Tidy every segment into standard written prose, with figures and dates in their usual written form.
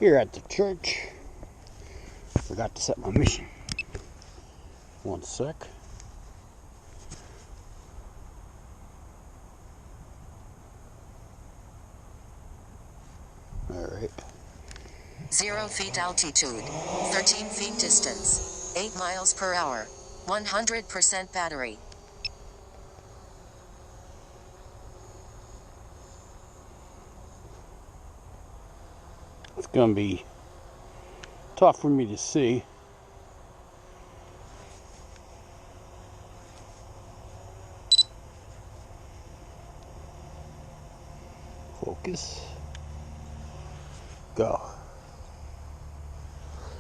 here at the church. Forgot to set my mission. One sec. Alright. 0 feet altitude, 13 feet distance, 8 miles per hour, 100% battery. It's gonna be tough for me to see. Focus. Go.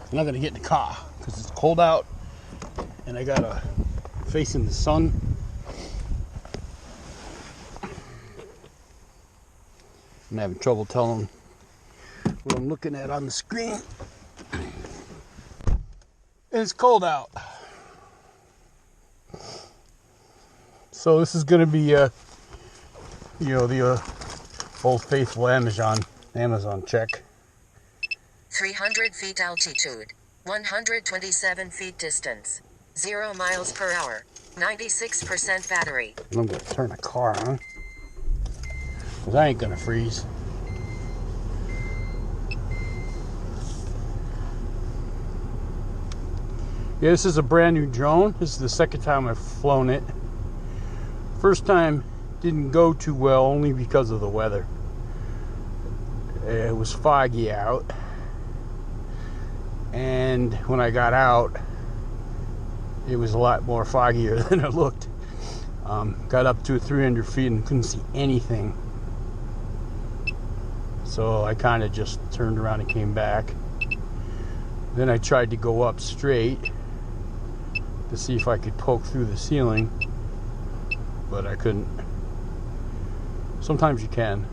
I'm not gonna get in the car because it's cold out and I gotta facing the sun. I'm having trouble telling what I'm looking at on the screen. It's cold out. So this is gonna be the old faithful Amazon check. 300 feet altitude, 127 feet distance, 0 miles per hour, 96% battery. I'm gonna turn the car on because I ain't gonna freeze. Yeah, this is a brand new drone. This is the second time I've flown it. First time didn't go too well only because of the weather. It was foggy out. And when I got out, it was a lot more foggier than it looked. Got up to 300 feet and couldn't see anything. So I kind of just turned around and came back. Then I tried to go up straight to see if I could poke through the ceiling, but I couldn't. Sometimes you can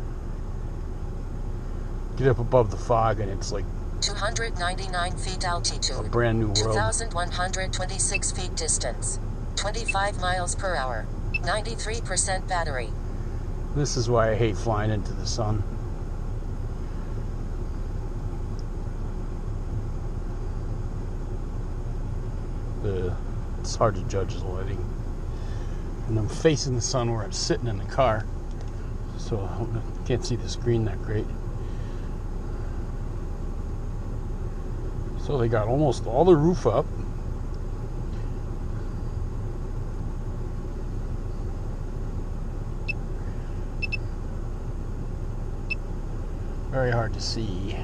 get up above the fog and it's like 299 feet altitude, a brand new world. 2,126 feet distance, 25 miles per hour, 93% battery. This is why I hate flying into the sun. It's hard to judge the lighting. And I'm facing the sun where I'm sitting in the car, so I can't see the screen that great. So they got almost all the roof up. Very hard to see.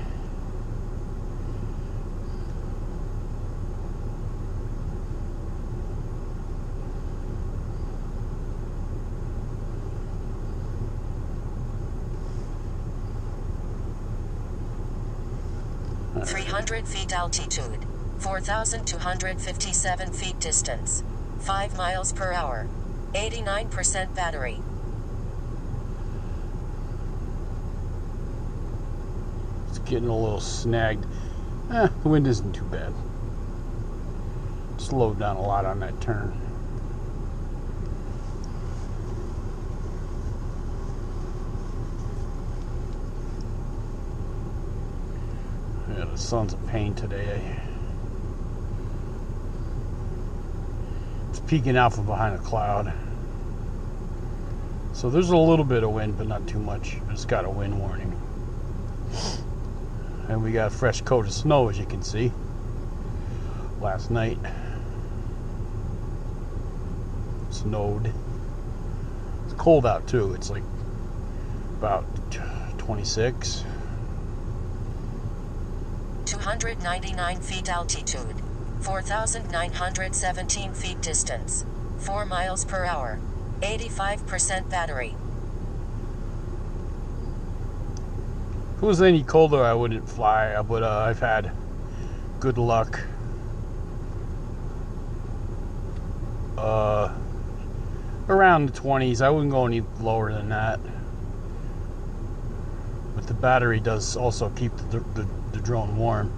Right. 300 feet altitude, 4,257 feet distance, 5 miles per hour, 89% battery. It's getting a little snagged. The wind isn't too bad. Slowed down a lot on that turn. Yeah, the sun's a pain today. It's peeking out from behind a cloud. So there's a little bit of wind, but not too much. It's got a wind warning. And we got a fresh coat of snow, as you can see. Last night snowed. It's cold out too. It's like about 26. 299 feet altitude, 4,917 feet distance, 4 miles per hour, 85% battery. If it was any colder, I wouldn't fly, but I've had good luck. Around the 20s. I wouldn't go any lower than that. But the battery does also keep the drone warm.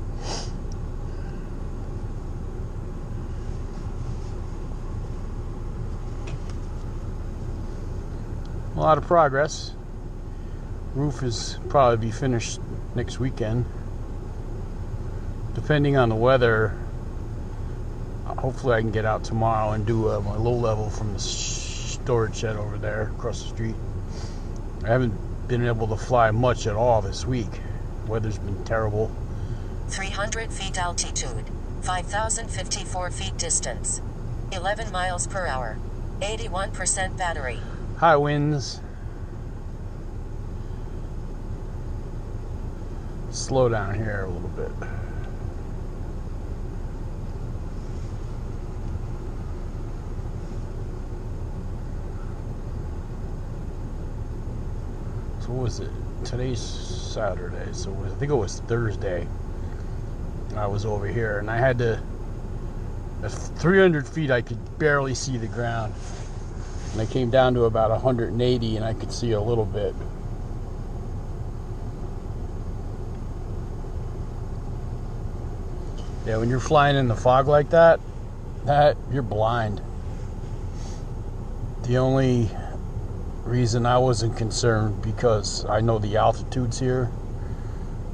A lot of progress. Roof is probably be finished next weekend. depending on the weather, hopefully I can get out tomorrow and do my low level from the storage shed over there across the street. I haven't been able to fly much at all this week. Weather's been terrible. 300 feet altitude, 5,054 feet distance, 11 miles per hour, 81% battery. High winds. Slow down here a little bit. So what was it? Today's Saturday, so I think it was Thursday. I was over here, and I had to, at 300 feet, I could barely see the ground. And I came down to about 180, and I could see a little bit. Yeah, when you're flying in the fog like that, you're blind. The only reason I wasn't concerned, because I know the altitudes here,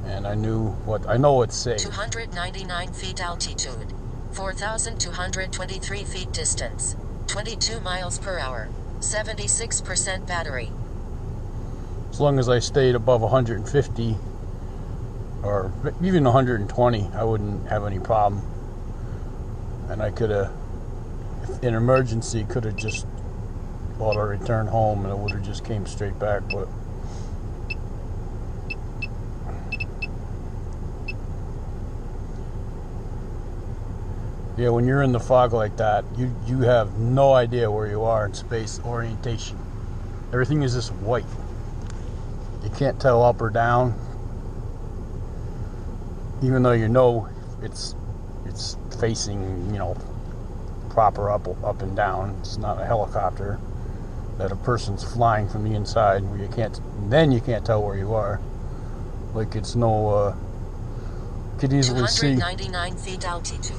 and I know it's safe. 299 feet altitude, 4,223 feet distance, 22 miles per hour, 76% battery. As long as I stayed above 150 or even 120, I wouldn't have any problem. And I could have, in emergency, could have just auto returned home, and it would have just came straight back. But yeah, when you're in the fog like that, you have no idea where you are in space orientation. Everything is just white. You can't tell up or down, even though you know it's facing, proper up and down. It's not a helicopter that a person's flying from the inside, where you can't tell where you are. Like it's no could easily see. 299 feet altitude,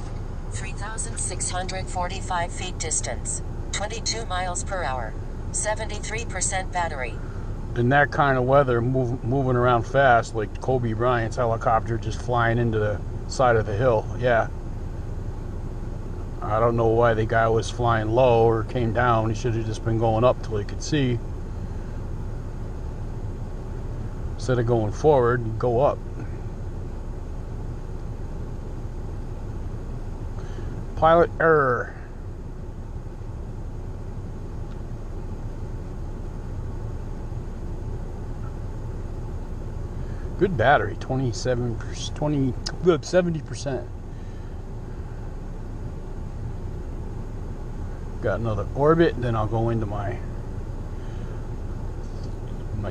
3,645 feet distance, 22 miles per hour, 73% battery. In that kind of weather, moving around fast, like Kobe Bryant's helicopter just flying into the side of the hill. Yeah. I don't know why the guy was flying low or came down. He should have just been going up till he could see. Instead of going forward, go up. Pilot error. Good battery, 70%. Got another orbit, then I'll go into my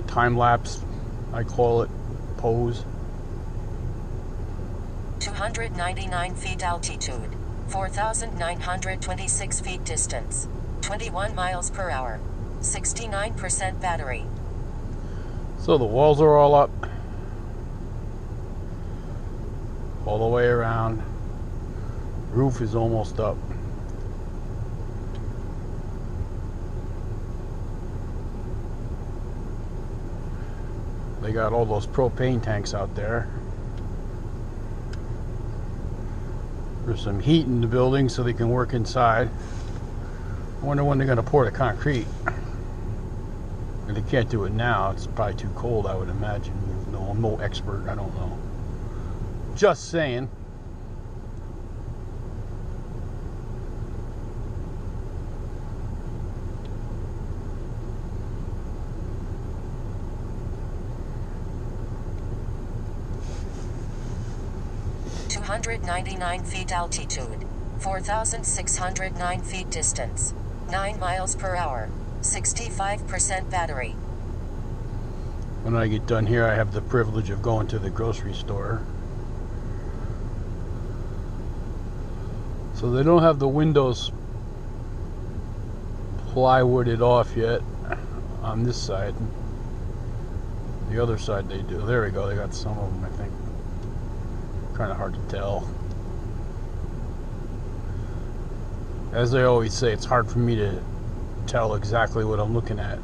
time lapse, I call it, pose. 299 feet altitude, 4,926 feet distance, 21 miles per hour, 69% battery. So the walls are all up, all the way around. Roof is almost up. They got all those propane tanks out there. There's some heat in the building so they can work inside. I wonder when they're going to pour the concrete. And they can't do it now. It's probably too cold, I would imagine. No, I'm no expert. I don't know. Just saying. .99 feet altitude, 4,609 feet distance, 9 miles per hour, 65% battery. When I get done here, I have the privilege of going to the grocery store. So they don't have the windows plywooded off yet on this side. The other side they do. There we go, they got some of them, I think. Kind of hard to tell. As I always say, it's hard for me to tell exactly what I'm looking at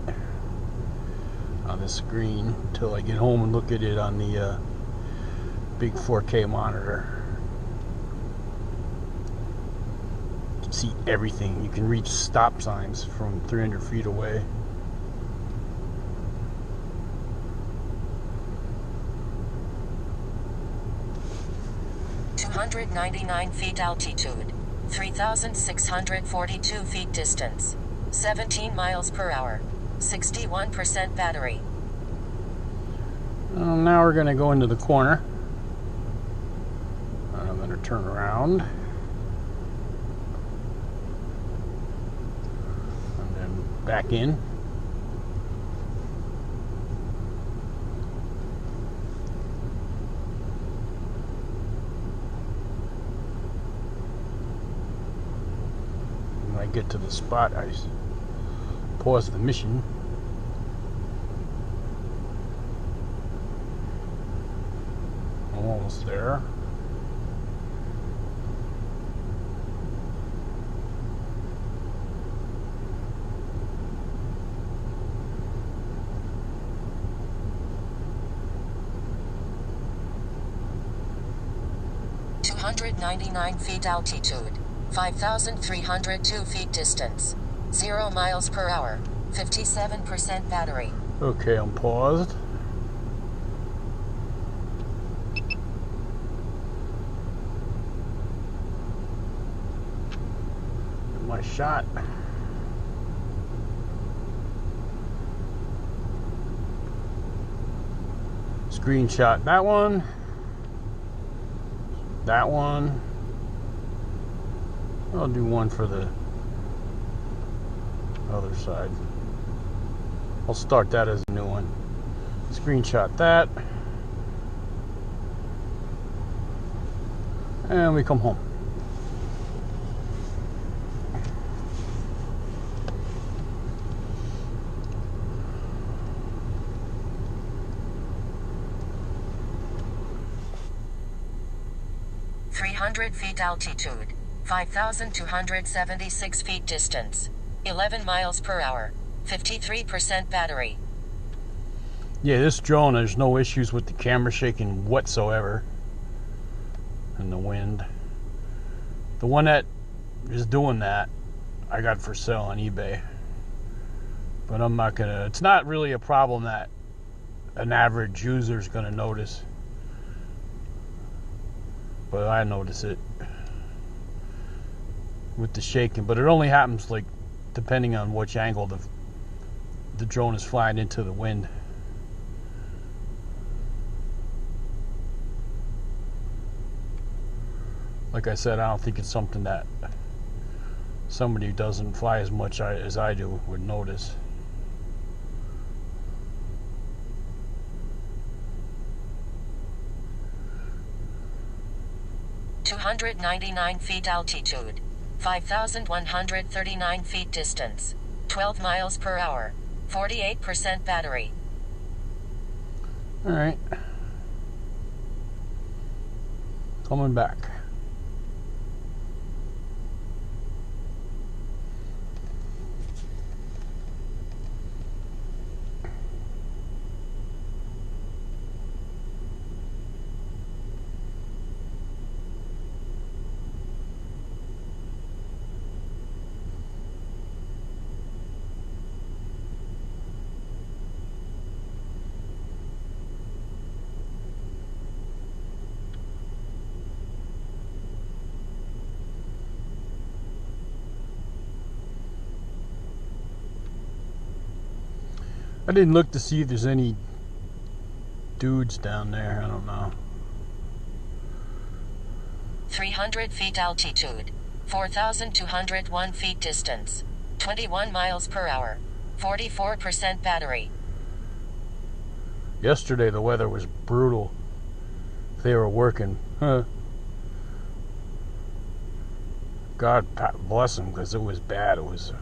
on the screen until I get home and look at it on the big 4K monitor. see everything. You can reach stop signs from 300 feet away. (299 feet altitude, 3,642 feet distance, 17 miles per hour, 61% battery). Now we're going to go into the corner. I'm going to turn around. And then back in. When I get to the spot, I pause the mission. Almost there. (299 feet altitude, 5,302 feet distance, 0 miles per hour, 57% battery). Okay, I'm paused. My shot. Screenshot that one. That one. I'll do one for the other side. I'll start that as a new one. Screenshot that. And we come home. (300 feet altitude, 5,276 feet distance, 11 miles per hour, 53% battery). Yeah, this drone, there's no issues with the camera shaking whatsoever. And the wind. The one that is doing that, I got for sale on eBay. But I'm not gonna, it's not really a problem that an average user is gonna notice. But I notice it with the shaking. But it only happens like depending on which angle the drone is flying into the wind. Like I said, I don't think it's something that somebody who doesn't fly as much as I do would notice. (299 feet altitude, 5,139 feet distance, 12 miles per hour, 48% battery). Alright. Coming back. I didn't look to see if there's any dudes down there. I don't know. 300 feet altitude, 4,201 feet distance, 21 miles per hour, 44% battery. Yesterday the weather was brutal. They were working. God bless them, because it was bad. It was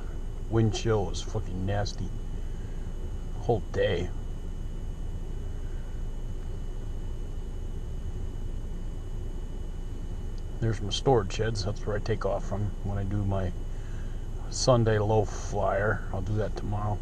wind chill. It was fucking nasty. Whole day. There's my storage sheds. That's where I take off from when I do my Sunday low flyer. I'll do that tomorrow.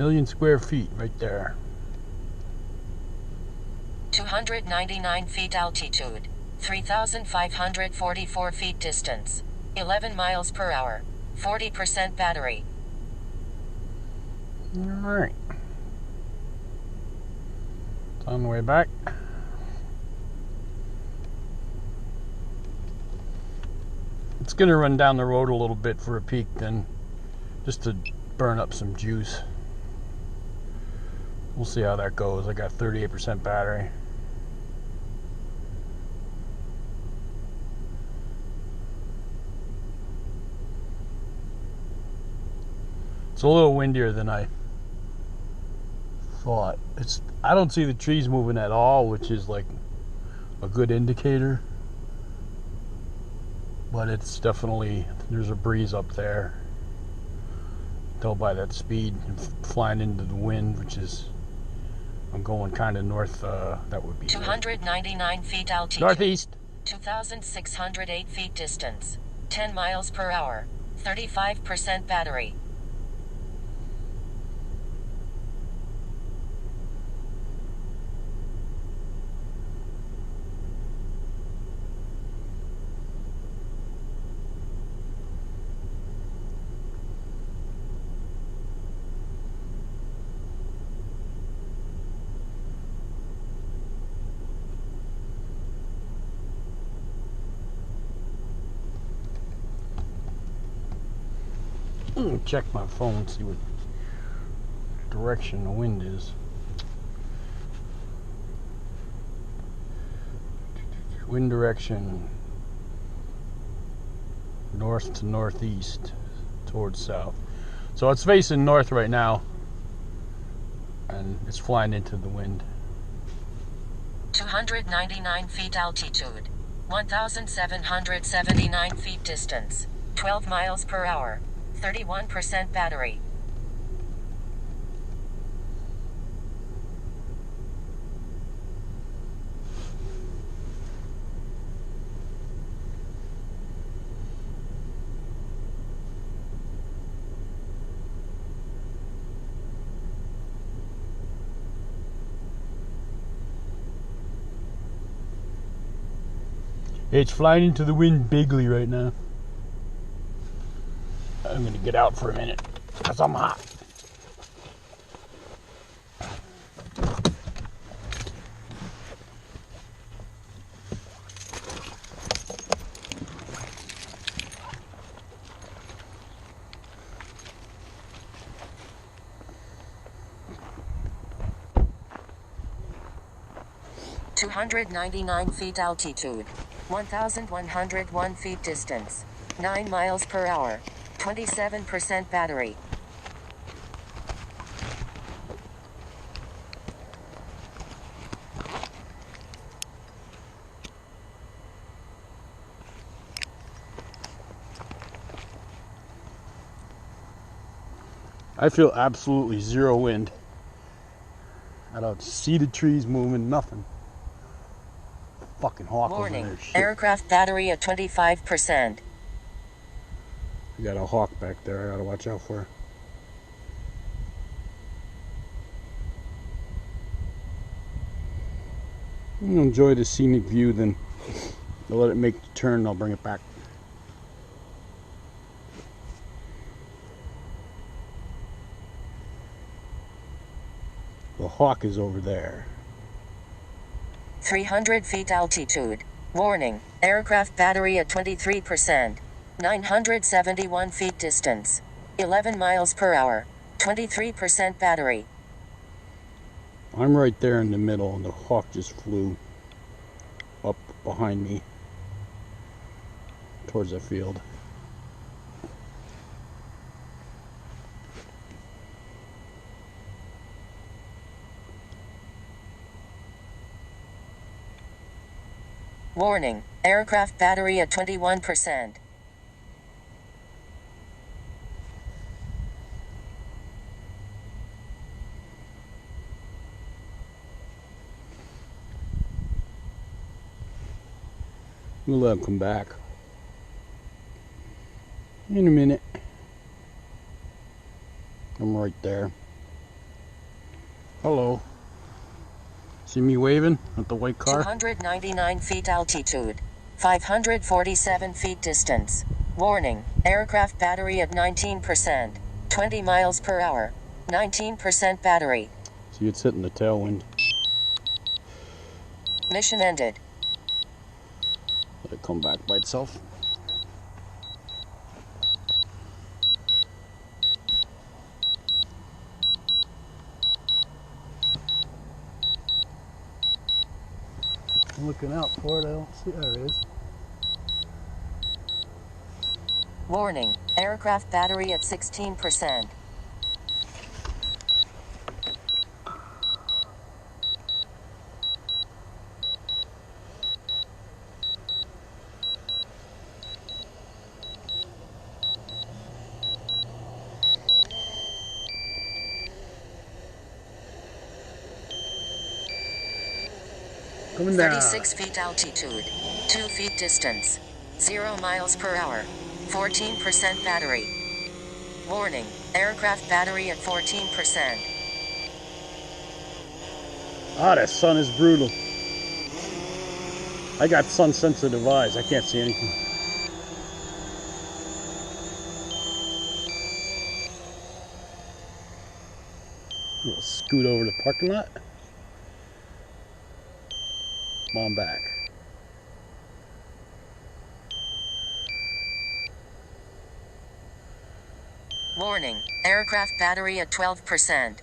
million square feet right there. 299 feet altitude. 3,544 feet distance. 11 miles per hour. 40% battery. Alright. It's on the way back. It's going to run down the road a little bit for a peak then, just to burn up some juice. We'll see how that goes. I got 38% battery. It's a little windier than I thought. I don't see the trees moving at all, which is like a good indicator. But it's definitely, there's a breeze up there. Tell by that speed flying into the wind, which is, I'm going kind of north, that would be 299 feet altitude. northeast. 2,608 feet distance. 10 miles per hour. 35% battery. I'm gonna check my phone, see what direction the wind is. Wind direction north to northeast towards south. So it's facing north right now and it's flying into the wind. 299 feet altitude. 1,779 feet distance. 12 miles per hour. 31% battery. It's flying into the wind bigly right now. I'm gonna get out for a minute because I'm hot. (299 feet altitude. 1,101 feet distance. 9 miles per hour. 27% battery. I feel absolutely zero wind. I don't see the trees moving, nothing. Fucking hawk over Warning, there. Shit. aircraft battery at 25%. You got a hawk back there I gotta watch out for. I'm gonna enjoy the scenic view, then I'll let it make the turn and I'll bring it back. The hawk is over there. 300 feet altitude. Warning, aircraft battery at 23%. 971 feet distance. 11 miles per hour. 23% battery. I'm right there in the middle and the hawk just flew up behind me towards the field. Warning, aircraft battery at 21%. We'll let him come back in a minute. I'm right there. Hello. See me waving at the white car? 299 feet altitude. 547 feet distance. Warning, aircraft battery at 19%. 20 miles per hour. 19% battery. See, it's hitting the tailwind. Mission ended. Let it come back by itself. I'm looking out for it. I don't see. There it is. Warning, aircraft battery at 16%. Coming down. 36 feet altitude. 2 feet distance. 0 miles per hour. 14% battery. Warning, aircraft battery at 14%. Ah, that sun is brutal. I got sun sensitive eyes. I can't see anything. We'll scoot over the parking lot. Come on back. Warning, aircraft battery at 12%.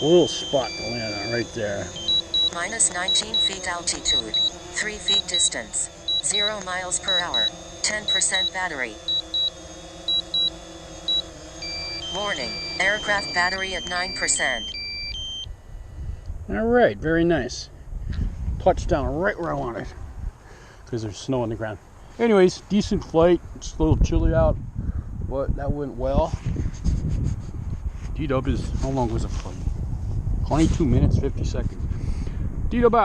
A little spot to land on right there. Minus 19 feet altitude. 3 feet distance. 0 miles per hour. 10% battery. Warning, aircraft battery at 9%. All right, very nice. Touchdown right where I wanted because there's snow on the ground. Anyways, decent flight. It's a little chilly out, but that went well. D-Dub is, how long was the flight? 22 minutes, 50 seconds. D-Dub out.